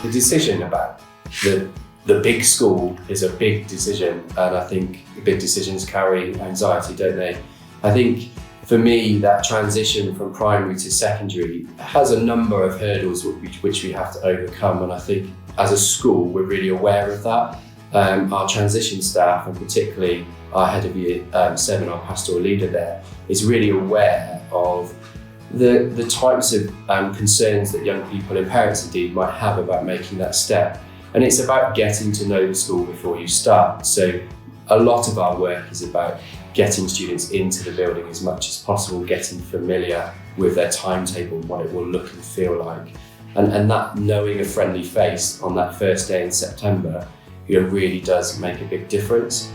the decision about the big school is a big decision, and I think big decisions carry anxiety, don't they? I think for me, that transition from primary to secondary has a number of hurdles which we have to overcome, and I think as a school we're really aware of that. Our transition staff, and particularly our head of year 7, our pastoral leader there, is really aware of the types of concerns that young people and parents indeed might have about making that step. And it's about getting to know the school before you start. So a lot of our work is about getting students into the building as much as possible, getting familiar with their timetable, what it will look and feel like. And that knowing a friendly face on that first day in September, really does make a big difference.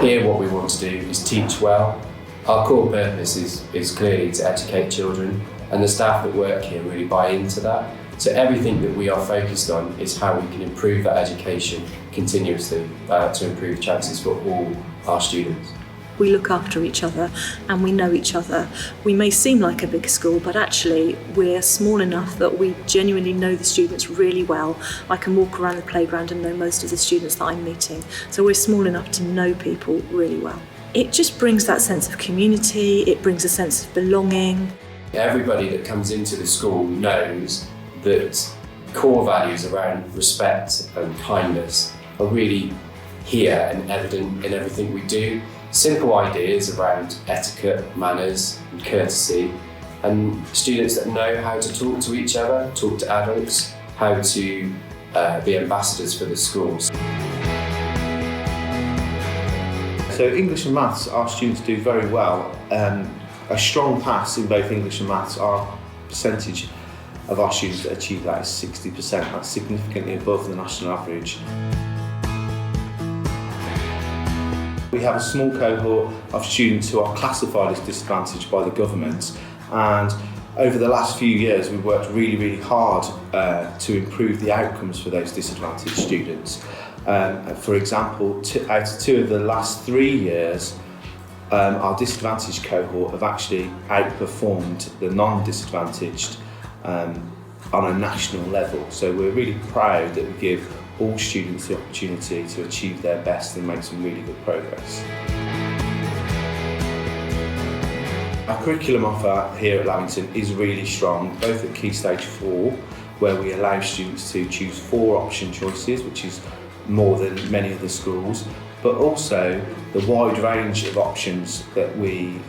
Here what we want to do is teach well. Our core purpose is clearly to educate children, and the staff that work here really buy into that. So everything that we are focused on is how we can improve that education continuously to improve chances for all our students. We look after each other and we know each other. We may seem like a big school, but actually we're small enough that we genuinely know the students really well. I can walk around the playground and know most of the students that I'm meeting. So we're small enough to know people really well. It just brings that sense of community, it brings a sense of belonging. Everybody that comes into the school knows that core values around respect and kindness are really here and evident in everything we do. Simple ideas around etiquette, manners and courtesy, and students that know how to talk to each other, talk to adults, how to be ambassadors for the schools. So English and Maths, our students do very well. A strong pass in both English and Maths, our percentage of our students that achieve that is 60%. That's significantly above the national average. We have a small cohort of students who are classified as disadvantaged by the government, and over the last few years we've worked really hard to improve the outcomes for those disadvantaged students. For example, out of 2 of the last 3 years, our disadvantaged cohort have actually outperformed the non-disadvantaged on a national level. So we're really proud that we give all students the opportunity to achieve their best and make some really good progress. Our curriculum offer here at Lavington is really strong, both at Key Stage 4, where we allow students to choose 4 option choices, which is more than many other schools, but also the wide range of options that we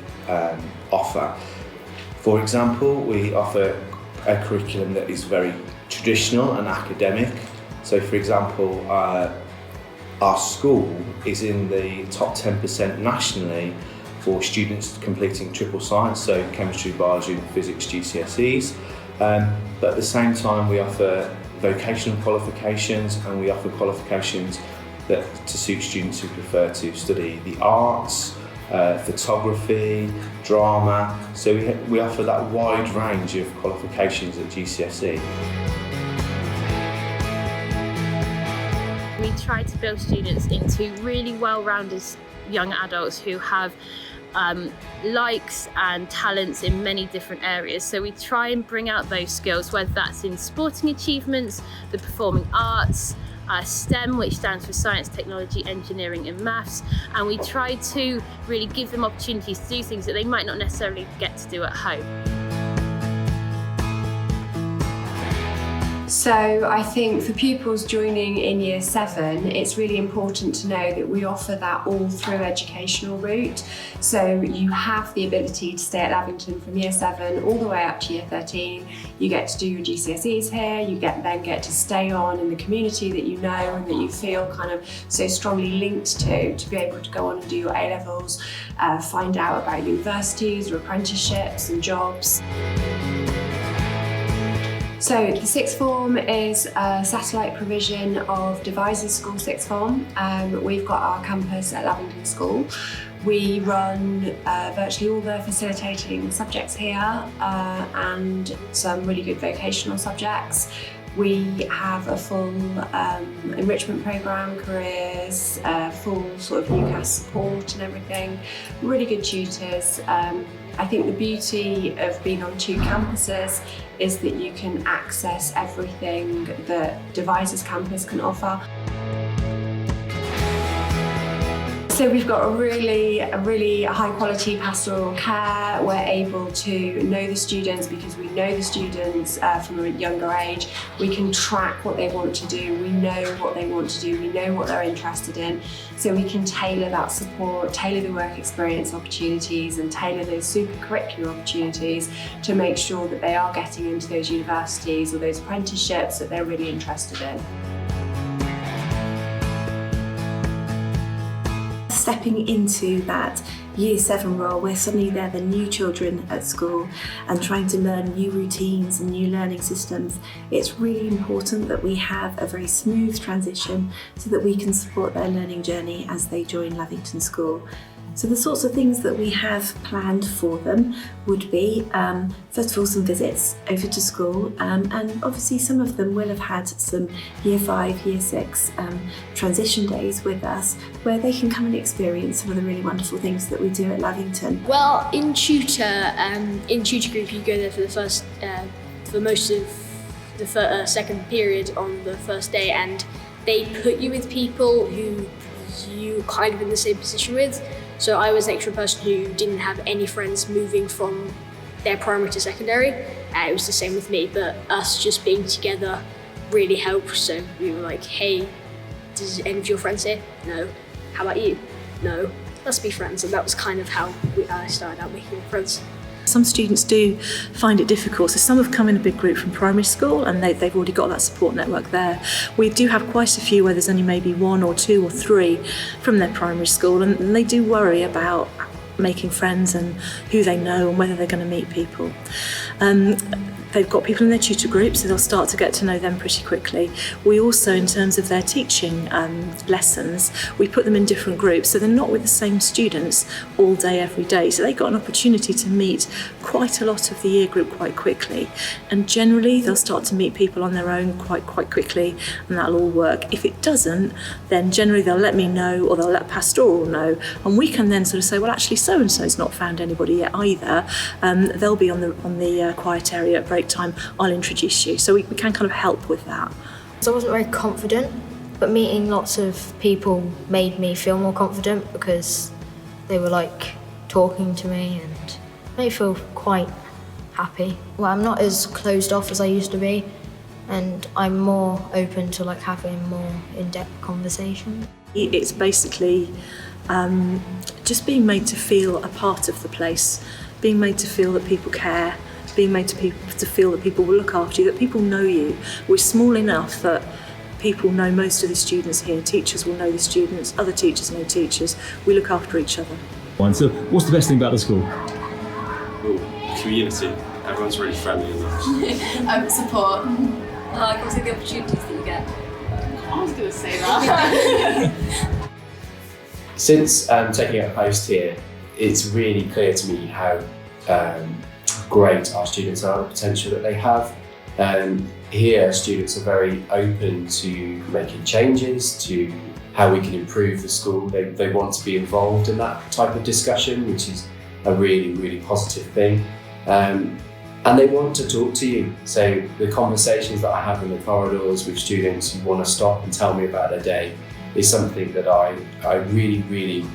offer. For example, we offer a curriculum that is very traditional and academic. So for example, our school is in the top 10% nationally for students completing triple science, so chemistry, biology and physics GCSEs. But at the same time we offer vocational qualifications, and we offer qualifications that to suit students who prefer to study the arts, photography, drama. So we offer that wide range of qualifications at GCSE. We try to build students into really well-rounded young adults who have likes and talents in many different areas. So we try and bring out those skills, whether that's in sporting achievements, the performing arts, STEM, which stands for science, technology, engineering and maths, and we try to really give them opportunities to do things that they might not necessarily get to do at home. So I think for pupils joining in Year 7, it's really important to know that we offer that all through educational route. So you have the ability to stay at Lavington from Year 7 all the way up to Year 13. You get to do your GCSEs here, you then get to stay on in the community that you know and that you feel kind of so strongly linked to be able to go on and do your A-levels, find out about universities or apprenticeships and jobs. So the sixth form is a satellite provision of Devizes School Sixth Form. We've got our campus at Lavington School. We run virtually all the facilitating subjects here and some really good vocational subjects. We have a full enrichment programme, careers, full sort of UCAS support and everything. Really good tutors. I think the beauty of being on 2 campuses is that you can access everything that Devizes campus can offer. So we've got a really high quality pastoral care. We're able to know the students because we know the students from a younger age. We can track what they want to do. We know what they want to do. We know what they're interested in. So we can tailor that support, tailor the work experience opportunities and tailor those super curricular opportunities to make sure that they are getting into those universities or those apprenticeships that they're really interested in. Stepping into that Year 7 role where suddenly they're the new children at school and trying to learn new routines and new learning systems, it's really important that we have a very smooth transition so that we can support their learning journey as they join Lavington School. So the sorts of things that we have planned for them would be, first of all, some visits over to school, and obviously some of them will have had some Year 5, Year 6 transition days with us where they can come and experience some of the really wonderful things that we do at Lavington. Well, in tutor group you go there for the first, for most of the second period on the first day, and they put you with people who you kind of in the same position with. So I was an extra person who didn't have any friends moving from their primary to secondary. It was the same with me, but us just being together really helped. So we were like, hey, does any of your friends here? No. How about you? No. Let's be friends. And that was kind of how I started out making friends. Some students do find it difficult, so some have come in a big group from primary school and they've already got that support network there. We do have quite a few where there's only maybe 1 or 2 or 3 from their primary school, and they do worry about making friends and who they know and whether they're going to meet people. They've got people in their tutor group, so they'll start to get to know them pretty quickly. We also, in terms of their teaching lessons, we put them in different groups, so they're not with the same students all day, every day. So they've got an opportunity to meet quite a lot of the year group quite quickly. And generally, they'll start to meet people on their own quite quickly, and that'll all work. If it doesn't, then generally they'll let me know, or they'll let pastoral know, and we can then sort of say, well, actually, so-and-so's not found anybody yet either. They'll be on the quiet area at break time. I'll introduce you. So we can kind of help with that. So I wasn't very confident, but meeting lots of people made me feel more confident because they were like talking to me and made me feel quite happy. Well, I'm not as closed off as I used to be, and I'm more open to like having more in-depth conversation. It's basically just being made to feel a part of the place, being made to feel that people care, being made to feel that people will look after you, that people know you. We're small enough that people know most of the students here. Teachers will know the students, other teachers know teachers. We look after each other. So what's the best thing about the school? Community. Everyone's really friendly and nice. Support. Like also the opportunities that you get. I was going to say that. Since taking up a post here, it's really clear to me how great our students are, the potential that they have. Here, students are very open to making changes, to how we can improve the school. They want to be involved in that type of discussion, which is a really positive thing. And they want to talk to you. So the conversations that I have in the corridors with students who want to stop and tell me about their day is something that I really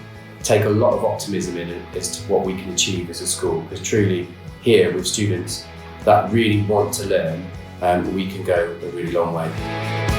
take a lot of optimism in as to what we can achieve as a school, because truly here with students that really want to learn, we can go a really long way.